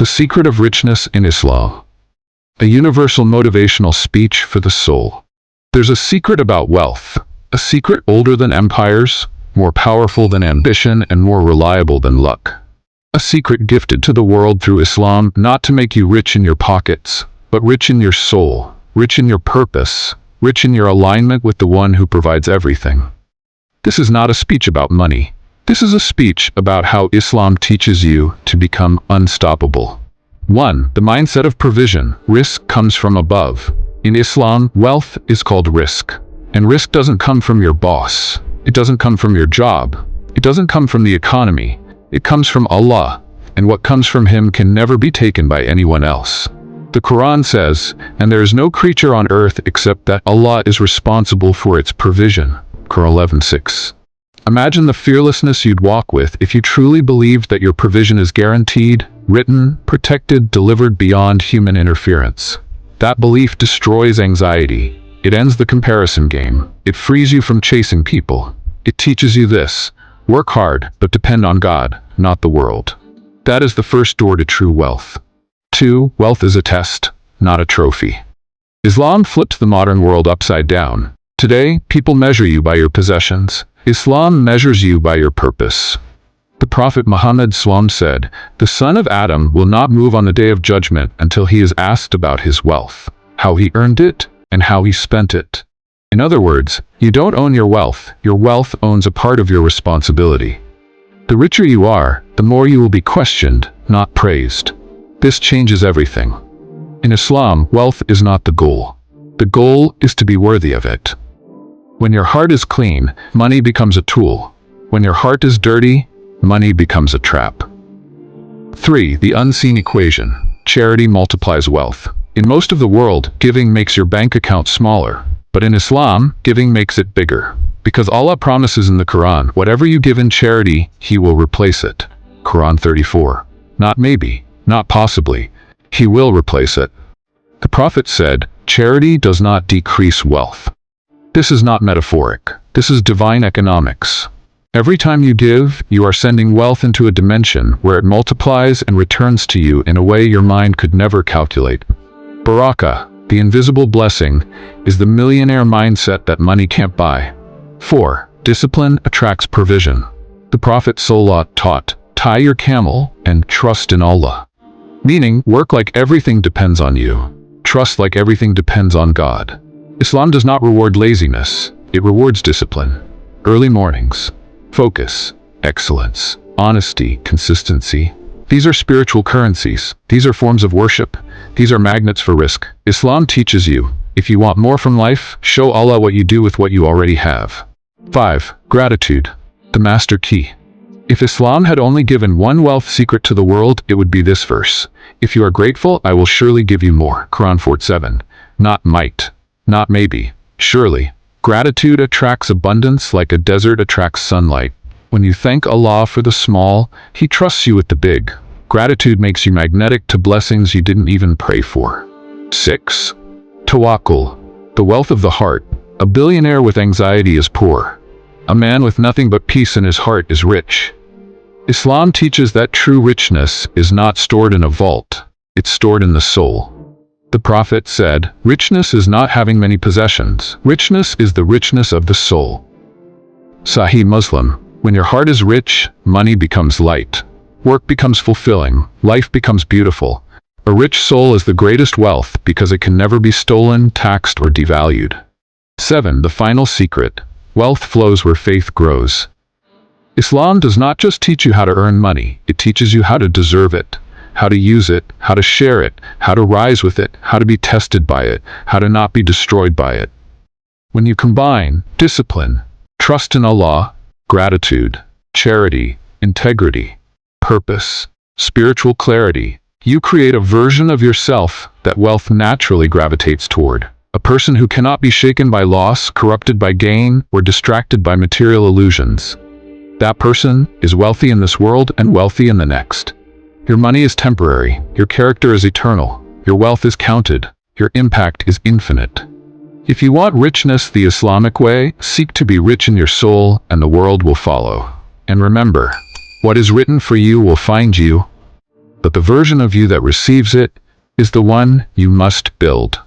The secret of richness in Islam. A universal motivational speech for the soul. There's a secret about wealth, a secret older than empires, more powerful than ambition, and more reliable than luck. A secret gifted to the world through Islam, not to make you rich in your pockets, but rich in your soul, rich in your purpose, rich in your alignment with the one who provides everything. This is not a speech about money. This is a speech about how Islam teaches you to become unstoppable. 1. The mindset of provision. Risk comes from above. In Islam, wealth is called risk. And risk doesn't come from your boss. It doesn't come from your job. It doesn't come from the economy. It comes from Allah. And what comes from Him can never be taken by anyone else. The Quran says, "And there is no creature on earth except that Allah is responsible for its provision." Quran 11:6. Imagine the fearlessness you'd walk with if you truly believed that your provision is guaranteed, written, protected, delivered beyond human interference. That belief destroys anxiety. It ends the comparison game. It frees you from chasing people. It teaches you this: work hard, but depend on God, not the world. That is the first door to true wealth. 2. Wealth is a test, not a trophy. Islam flipped the modern world upside down. Today, people measure you by your possessions. Islam measures you by your purpose. The Prophet Muhammad SAW said, "The son of Adam will not move on the day of judgment until he is asked about his wealth, how he earned it, and how he spent it." In other words, you don't own your wealth owns a part of your responsibility. The richer you are, the more you will be questioned, not praised. This changes everything. In Islam, wealth is not the goal. The goal is to be worthy of it. When your heart is clean, money becomes a tool. When your heart is dirty, money becomes a trap. 3. The unseen equation. Charity multiplies wealth. In most of the world, giving makes your bank account smaller. But in Islam, giving makes it bigger. Because Allah promises in the Quran, whatever you give in charity, He will replace it. Quran 34. Not maybe, not possibly. He will replace it. The Prophet said, "Charity does not decrease wealth." This is not metaphoric. This is divine economics. Every time you give, you are sending wealth into a dimension where it multiplies and returns to you in a way your mind could never calculate. Barakah, the invisible blessing, is the millionaire mindset that money can't buy. 4. Discipline attracts provision. The Prophet ﷺ taught, "Tie your camel and trust in Allah." Meaning, work like everything depends on you. Trust like everything depends on God. Islam does not reward laziness, it rewards discipline. Early mornings, focus, excellence, honesty, consistency. These are spiritual currencies. These are forms of worship. These are magnets for risk. Islam teaches you, if you want more from life, show Allah what you do with what you already have. 5. Gratitude, the master key. If Islam had only given one wealth secret to the world, it would be this verse: "If you are grateful, I will surely give you more." Quran 4:7. Not might. Not maybe. Surely. Gratitude attracts abundance like a desert attracts sunlight. When you thank Allah for the small, He trusts you with the big. Gratitude makes you magnetic to blessings you didn't even pray for. 6. Tawakkul, the wealth of the heart. A billionaire with anxiety is poor. A man with nothing but peace in his heart is rich. Islam teaches that true richness is not stored in a vault. It's stored in the soul. The Prophet said, "Richness is not having many possessions. Richness is the richness of the soul." Sahih Muslim. When your heart is rich, money becomes light. Work becomes fulfilling. Life becomes beautiful. A rich soul is the greatest wealth because it can never be stolen, taxed, or devalued. 7. The final secret. Wealth flows where faith grows. Islam does not just teach you how to earn money. It teaches you how to deserve it, how to use it, how to share it, how to rise with it, how to be tested by it, how to not be destroyed by it. When you combine discipline, trust in Allah, gratitude, charity, integrity, purpose, spiritual clarity, you create a version of yourself that wealth naturally gravitates toward. A person who cannot be shaken by loss, corrupted by gain, or distracted by material illusions. That person is wealthy in this world and wealthy in the next. Your money is temporary, your character is eternal, your wealth is counted, your impact is infinite. If you want richness the Islamic way, seek to be rich in your soul and the world will follow. And remember, what is written for you will find you. but the version of you that receives it is the one you must build.